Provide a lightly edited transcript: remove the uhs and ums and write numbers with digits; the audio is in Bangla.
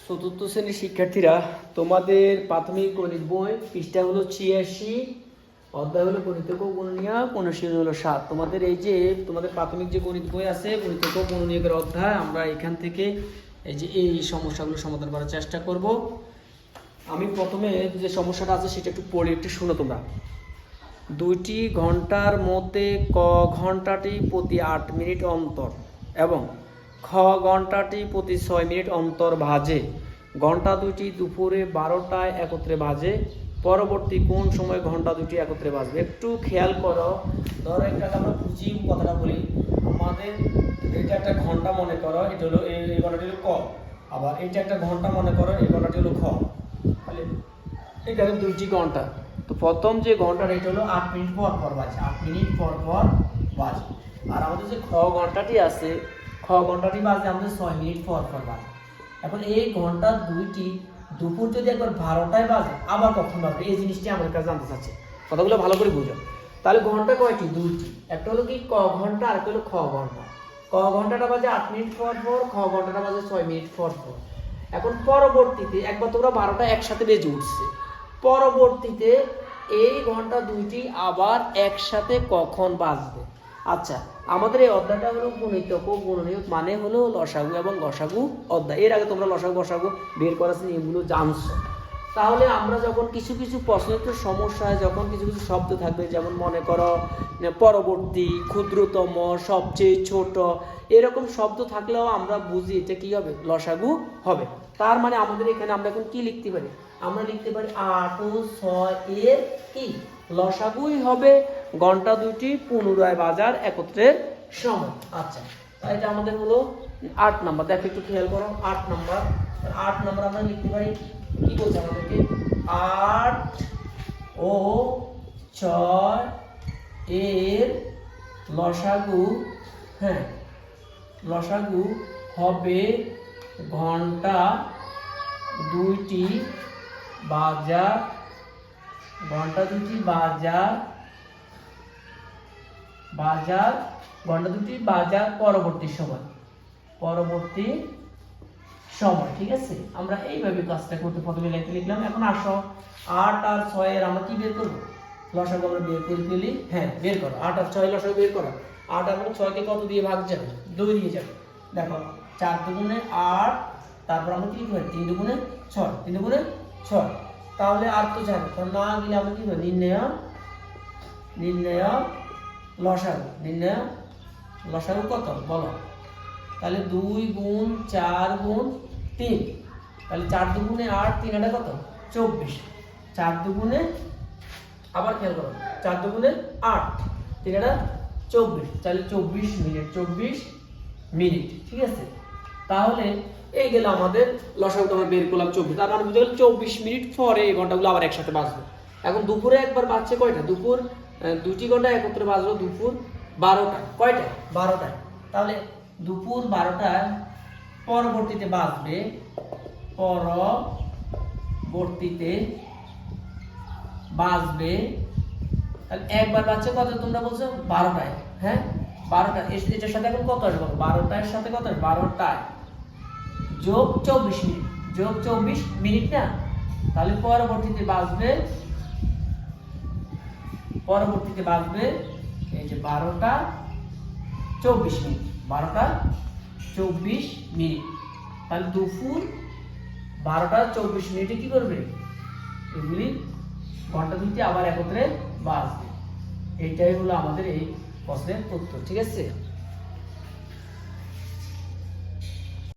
চতুর্থ শ্রেণীর শিক্ষার্থীরা, তোমাদের প্রাথমিক গণিত বই পৃষ্ঠা হলো 86, অধ্যায় হলো গণিতক ও গুণনীয়, অনুশীলন হলো 7। তোমাদের এই যে তোমাদের প্রাথমিক যে গণিত বই আছে গণিতক ও গুণনীয়কের অধ্যায়, আমরা এখান থেকে এই সমস্যাগুলো সমাধান করার চেষ্টা করব। আমি প্রথমে যে সমস্যাটা আছে সেটা একটু পড়ে একটু শুনো তোমরা। 2টি ঘন্টার মধ্যে ক ঘন্টাটি প্রতি 8 মিনিট অন্তর এবং খ ঘন্টাটি প্রতি 6 মিনিট অন্তর বাজে। ঘন্টা দুটি দুপুরে 12টায় একত্রে বাজে। পরবর্তী কোন সময় ঘন্টা দুটি একত্রে বাজবে? একটু খেয়াল করো। ধরো একটা আমরা বুঝি কথাটা বলি। আমাদের এটা একটা ঘন্টা মনে করো, এটা হলো এই ঘন্টাটি হলো ক, আবার এটা একটা ঘন্টা মনে করো, এই ঘন্টাটি হলো খ। তাহলে এখানে 2টি ঘন্টা। তো প্রথম যে ঘন্টাটা এটা হলো 8 মিনিট পর পর বাজে, 8 মিনিট পর পর বাজে। আর আমাদের যে খ ঘন্টাটি আছে, খ ঘন্টাটি বাজে আমাদের 6 মিনিট পর পর বাজে। এখন এই ঘন্টা দুইটি দুপুর যদি একবার 12টায় বাজে, আবার কখন বাজবে, এই জিনিসটি আমার কাছে জানতে চাচ্ছে। কথাগুলো ভালো করে বুঝো। তাহলে ঘন্টা কয়টি? দুইটি। একটা হলো কি ক ঘন্টা, আর একটা হলো খ ঘন্টা। ক ঘন্টাটা বাজে 8 মিনিট পর পর, খ ঘন্টাটা বাজে 6 মিনিট পর পর। এখন পরবর্তীতে একবার তোমরা 12টা একসাথে বেজে উঠছে, পরবর্তীতে এই ঘন্টা দুইটি আবার একসাথে কখন বাজবে? আচ্ছা, আমাদের এই অধ্যায়টা হলো গণিতক ও গুণনীয়ক, মানে হলো লসাগু এবং গসাগু অধ্যায়। এর আগে তোমরা লসাগু গসাগু বের করার নিয়মগুলো জানছো। তাহলে আমরা যখন কিছু কিছু প্রশ্নোত্তর সমস্যায় যখন কিছু কিছু শব্দ থাকবে, যেমন মনে করো পরবর্তী, ক্ষুদ্রতম, সবচেয়ে ছোট, এরকম শব্দ থাকলেও আমরা বুঝি এটা কি হবে, লসাগু হবে। তার মানে আমাদের এখানে আমরা এখন কি লিখতে পারি? আমরা লিখতে পারি 8 ও 6 এর কি লসাগুই হবে ঘন্টা দুটি পুনরায় বাজার একত্রের সময়। আচ্ছা, তাই এটা আমাদের হলো 8 নাম্বার। দেখো একটু খেয়াল করো, 8 নাম্বার। 8 নাম্বার আমরা লিখতে পারি কি বলছে আমাদেরকে, 8 ও 6 এর লসাগু, হ্যাঁ, লসাগু হবে ঘন্টা দুইটি বাজার, ঘন্টা দুটি বাজার বাজার ঘন্টা দুটি বাজার পরবর্তী সময়, পরবর্তী সময়। ঠিক আছে, আমরা এইভাবে কাজটা করতে প্রথমে লিখলাম। এখন আসো 8 আর 6 এর আমরা কি বের করব? লসাগু আমরা বের করে ফেলি। হ্যাঁ, বের করো। 8 আর 6 লসাগু বের করো। 8 আর 6 কে কত দিয়ে ভাগ যাবে? 2 দিয়ে যাবে। দেখো 4 দুগুণে 8, তারপর আমরা কি করি 3 দুগুণে 6, 3 দুগুণে 6। তাহলে আর তো জানি তো না গেলে আমরা কি করি, নির্ণয় লসাগু। নির্ণয় লসাগু কত বলো? তাহলে 2 গুণ 4 গুণ 3, তাহলে 4 দুগুণে 8, 3 এটা কত? 24। 4 দুগুণে, আবার খেয়াল করো, 4 দুগুণে 8, 3 এটা 24, তাহলে 24 মিনিট, 24 মিনিট। ঠিক আছে, তাহলে এই গেল আমাদের লসাগুটা আমরা বের করলাম 24। তার মানে বুঝতে গেল 24 মিনিট পরে এই ঘন্টাগুলো আবার একসাথে বাজবে। এখন দুপুরে একবার বাজছে কয়টা? দুপুর 2টি ঘন্টা একত্রে বাজলো দুপুর 12টায়। কয়টায়? 12টায়। তাহলে দুপুর 12টায় পরবর্তীতে বাজবে, পরবর্তীতে বাজবে। তাহলে একবার বাজছে কত তোমরা বলছো? 12টায়। হ্যাঁ, 12টা। এটার সাথে এখন কত আসবে? 12টার সাথে কত? 12টায় যোগ 24 মিনিট, যোগ 24 মিনিট না? তাহলে পরবর্তীতে বাজবে এই যে 12টা 24 মিনিট, 12টা 24 মিনিট। তাহলে দুপুর 12টা 24 মিনিটে কি করবে? এগুলি ঘন্টা দুটি আবার একত্রে বাজবে। এইটাই হলো আমাদের এই প্রশ্নের উত্তর। ঠিক আছে।